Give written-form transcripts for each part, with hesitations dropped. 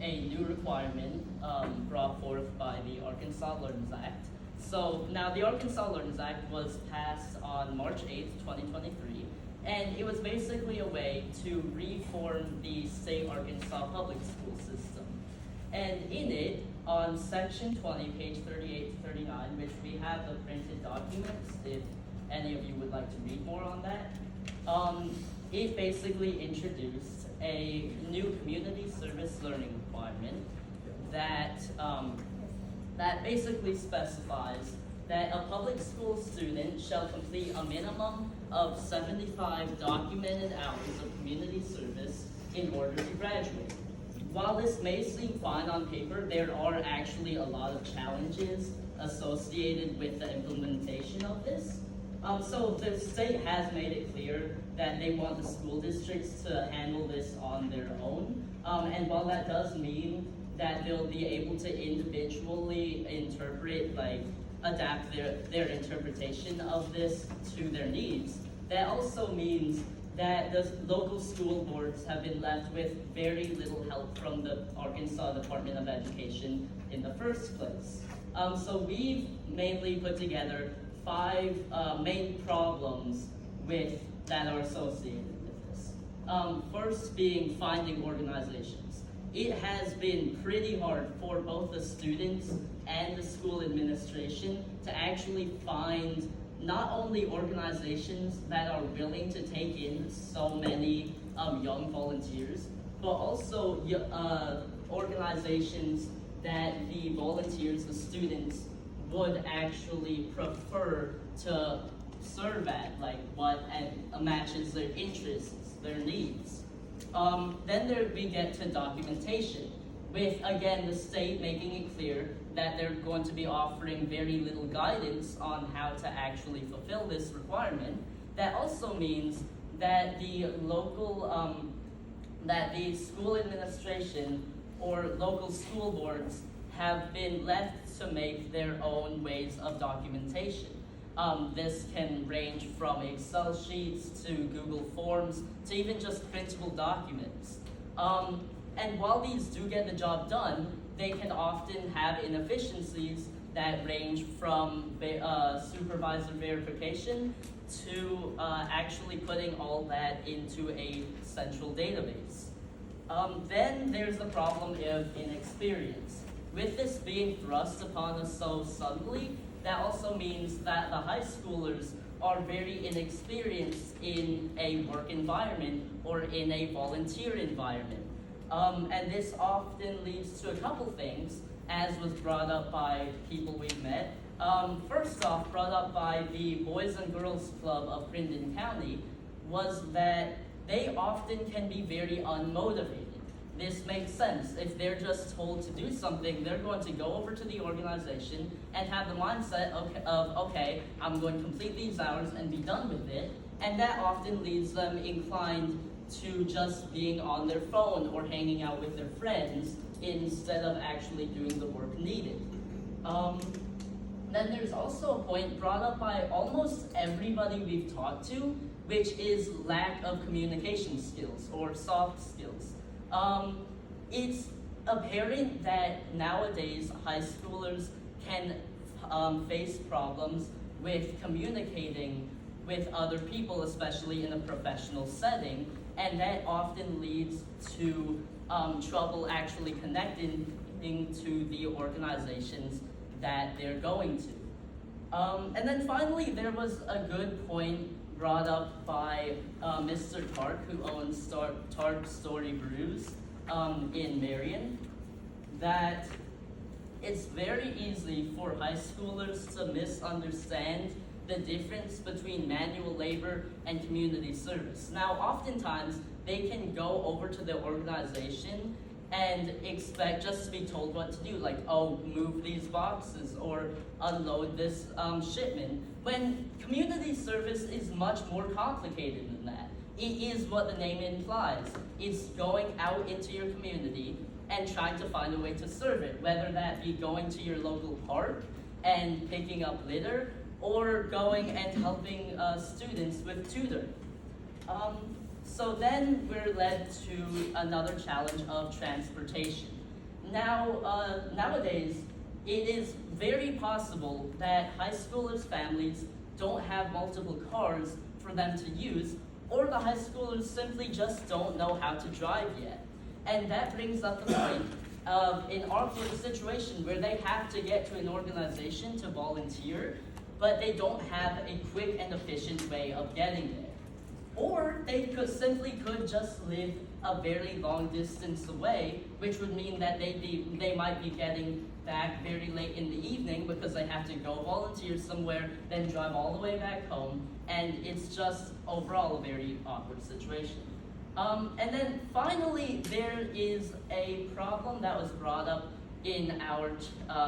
a new requirement brought forth by the Arkansas Learns Act. So now the Arkansas Learns Act was passed on March 8th, 2023, and it was basically a way to reform the state Arkansas public school system. And in it, on section 20, page 38 to 39, which we have the printed documents, if any of you would like to read more on that, it basically introduced a new community service learning requirement that, that basically specifies that a public school student shall complete a minimum of 75 documented hours of community service in order to graduate. While this may seem fine on paper, there are actually a lot of challenges associated with the implementation of this. So the state has made it clear that they want the school districts to handle this on their own. And while that does mean that they'll be able to individually interpret, adapt their interpretation of this to their needs, that also means that the local school boards have been left with very little help from the Arkansas Department of Education in the first place. So we've mainly put together 5 main problems that are associated with this. First being finding organizations. It has been pretty hard for both the students and the school administration to actually find not only organizations that are willing to take in so many young volunteers, but also organizations that the volunteers, the students, would actually prefer to serve at, what matches their interests, their needs. Then we get to documentation, with, again, the state making it clear that they're going to be offering very little guidance on how to actually fulfill this requirement. That also means that the school administration or local school boards have been left to make their own ways of documentation. This can range from Excel sheets to Google Forms to even just printable documents. And while these do get the job done, they can often have inefficiencies that range from supervisor verification to actually putting all that into a central database. Then there's the problem of inexperience. With this being thrust upon us so suddenly, that also means that the high schoolers are very inexperienced in a work environment or in a volunteer environment. And this often leads to a couple things, as was brought up by people we've met. First off, brought up by the Boys and Girls Club of Crittenden County, was that they often can be very unmotivated. This makes sense. If they're just told to do something, they're going to go over to the organization and have the mindset of, okay, I'm going to complete these hours and be done with it. And that often leaves them inclined to just being on their phone or hanging out with their friends instead of actually doing the work needed. Then there's also a point brought up by almost everybody we've talked to, which is lack of communication skills or soft skills. It's apparent that nowadays high schoolers can face problems with communicating with other people, especially in a professional setting, and that often leads to trouble actually connecting to the organizations that they're going to. And then finally, there was a good point brought up by Mr. Tark, who owns Tark Story Brews in Marion, that it's very easy for high schoolers to misunderstand the difference between manual labor and community service. Now, oftentimes, they can go over to the organization and expect just to be told what to do, like, oh, move these boxes or unload this shipment, when community service is much more complicated than that. It is what the name implies. It's going out into your community and trying to find a way to serve it, whether that be going to your local park and picking up litter, or going and helping students with tutoring. So then we're led to another challenge of transportation. nowadays, it is very possible that high schoolers' families don't have multiple cars for them to use, or the high schoolers simply just don't know how to drive yet. And that brings up the point of an awkward situation where they have to get to an organization to volunteer, but they don't have a quick and efficient way of getting there. Or they could just live a very long distance away, which would mean that they might be getting back very late in the evening because they have to go volunteer somewhere, then drive all the way back home, and it's just overall a very awkward situation. And then finally, there is a problem that was brought up in our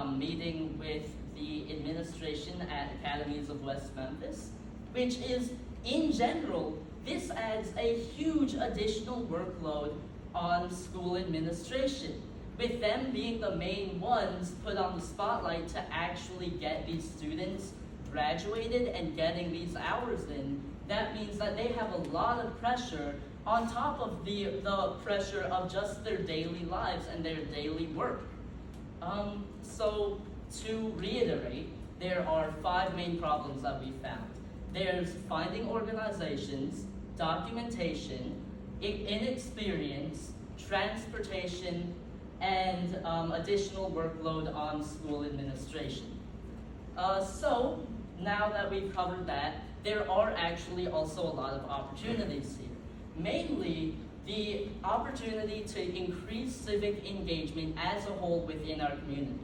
meeting with the administration at Academies of West Memphis, which is, in general, this adds a huge additional workload on school administration, with them being the main ones put on the spotlight to actually get these students graduated and getting these hours in. That means that they have a lot of pressure on top of the pressure of just their daily lives and their daily work. So to reiterate, there are 5 main problems that we found. There's finding organizations, documentation, inexperience, transportation, and additional workload on school administration. So now that we've covered that, there are actually also a lot of opportunities here. Mainly, the opportunity to increase civic engagement as a whole within our community.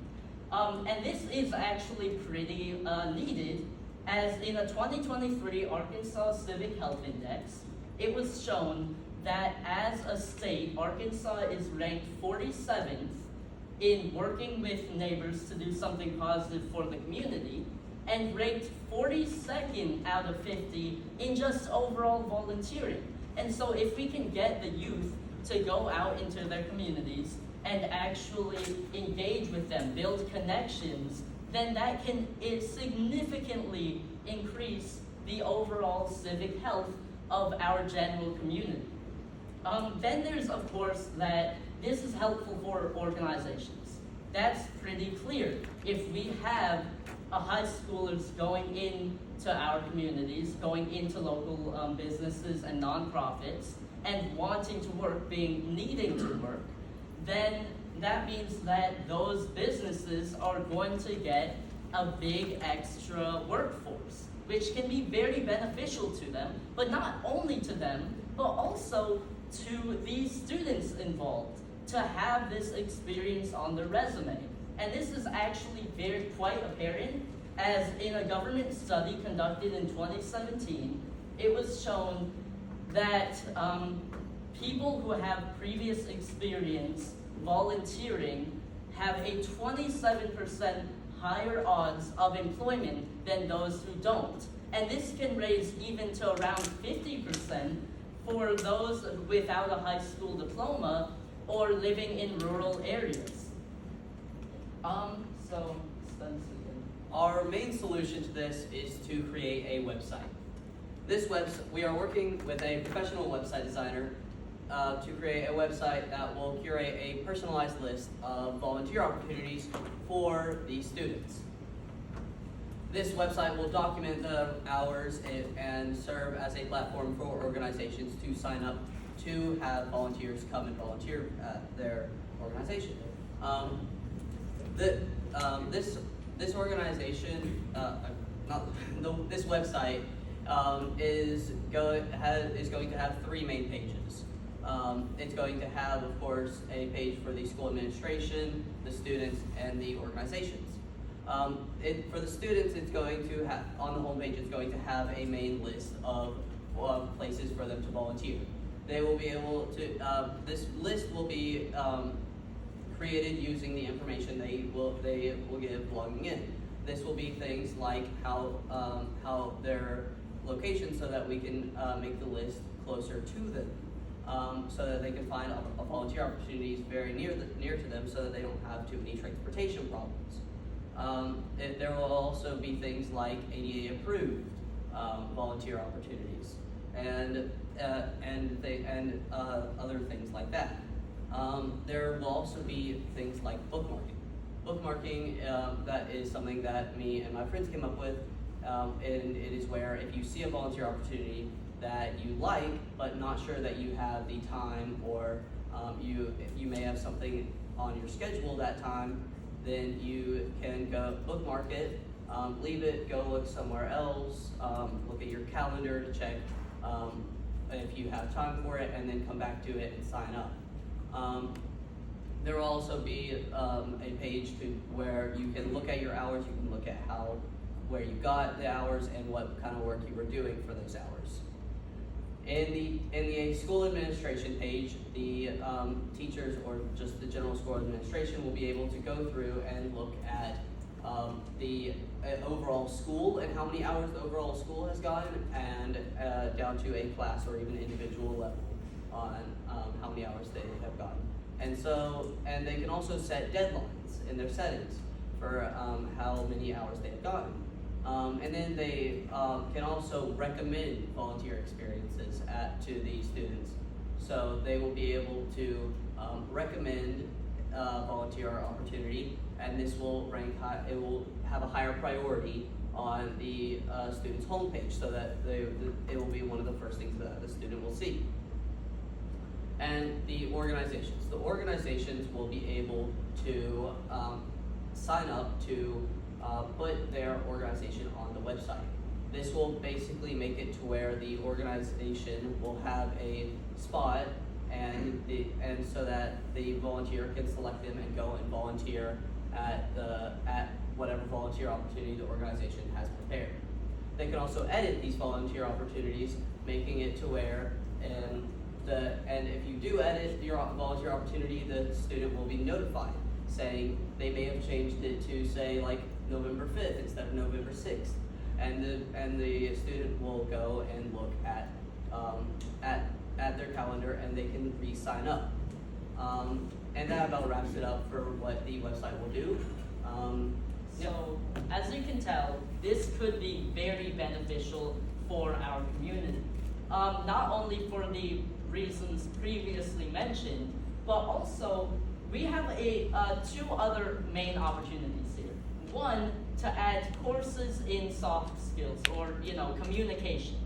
And this is actually pretty needed, as in a 2023 Arkansas Civic Health Index, it was shown that as a state, Arkansas is ranked 47th in working with neighbors to do something positive for the community, and ranked 42nd out of 50 in just overall volunteering. And so if we can get the youth to go out into their communities and actually engage with them, build connections, then that can significantly increase the overall civic health of our general community. Then there's, of course, that this is helpful for organizations. That's pretty clear. If we have high schoolers going into our communities, going into local businesses and nonprofits, and wanting to work, needing to work, then that means that those businesses are going to get a big extra workforce, which can be very beneficial to them, but not only to them, but also to these students involved, to have this experience on their resume. And this is actually quite apparent, as in a government study conducted in 2017, it was shown that people who have previous experience volunteering have a 27% higher odds of employment than those who don't. And this can raise even to around 50% for those without a high school diploma or living in rural areas. Our main solution to this is to create a website. We are working with a professional website designer to create a website that will curate a personalized list of volunteer opportunities for the students. This website will document the hours and serve as a platform for organizations to sign up to have volunteers come and volunteer at their organization. This organization, this website is going to have 3 main pages. It's going to have, of course, a page for the school administration, the students, and the organizations. For the students, it's going to have, on the homepage, it's going to have a main list of places for them to volunteer. They will be able to, this list will be created using the information they will give logging in. This will be things like how their location, so that we can make the list closer to them, so that they can find volunteer opportunities very near to them, so that they don't have too many transportation problems. There will also be things like ADA approved volunteer opportunities and other things like that. There will also be things like bookmarking. Bookmarking, that is something that me and my friends came up with, and it is where if you see a volunteer opportunity that you like, but not sure that you have the time, or if you may have something on your schedule that time, then you can go bookmark it, leave it, go look somewhere else, look at your calendar to check if you have time for it, and then come back to it and sign up. There will also be a page where you can look at your hours, you can look at where you got the hours and what kind of work you were doing for those hours. In the school administration page, the teachers or just the general school administration will be able to go through and look at the overall school and how many hours the overall school has gotten, and down to a class or even individual level on how many hours they have gotten. And they can also set deadlines in their settings for how many hours they have gotten. And then they can also recommend volunteer experiences to the students. So they will be able to recommend volunteer opportunity, and this will rank high. It will have a higher priority on the student's homepage, so that it will be one of the first things that the student will see. And the organizations will be able to sign up to put their organization on the website. This will basically make it to where the organization will have a spot, and so that the volunteer can select them and go and volunteer at whatever volunteer opportunity the organization has prepared. They can also edit these volunteer opportunities, making it to where and if you do edit your volunteer opportunity, the student will be notified, saying they may have changed it to say like November 5th instead of November 6th, and the student will go and look at their calendar, and they can re-sign up. And that about wraps it up for what the website will do. So, as you can tell, this could be very beneficial for our community. Not only for the reasons previously mentioned, but also we have two other main opportunities here. One, to add courses in soft skills or communication.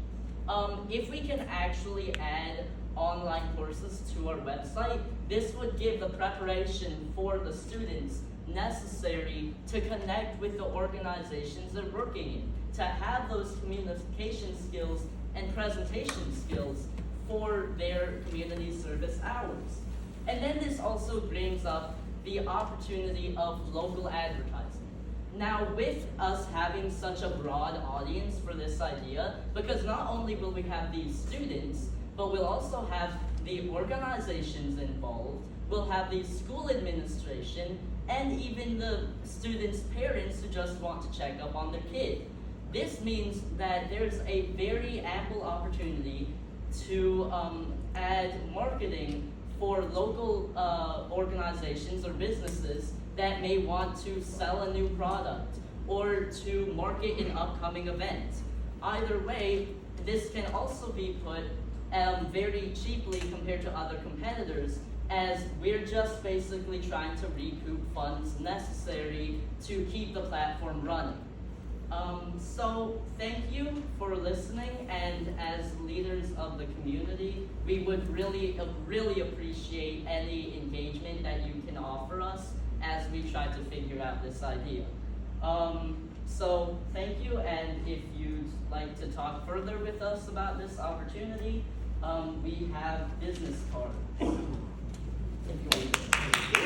If we can actually add online courses to our website, this would give the preparation for the students necessary to connect with the organizations they're working in, to have those communication skills and presentation skills for their community service hours. And then this also brings up the opportunity of local advertising. Now, with us having such a broad audience for this idea, because not only will we have these students, but we'll also have the organizations involved, we'll have the school administration, and even the students' parents who just want to check up on their kid. This means that there's a very ample opportunity to add marketing for local organizations or businesses that may want to sell a new product or to market an upcoming event. Either way, this can also be put very cheaply compared to other competitors, as we're just basically trying to recoup funds necessary to keep the platform running. So thank you for listening, and as leaders of the community, we would really appreciate any engagement that you can offer us as we try to figure out this idea. So thank you, and if you'd like to talk further with us about this opportunity, we have business cards. If you want to.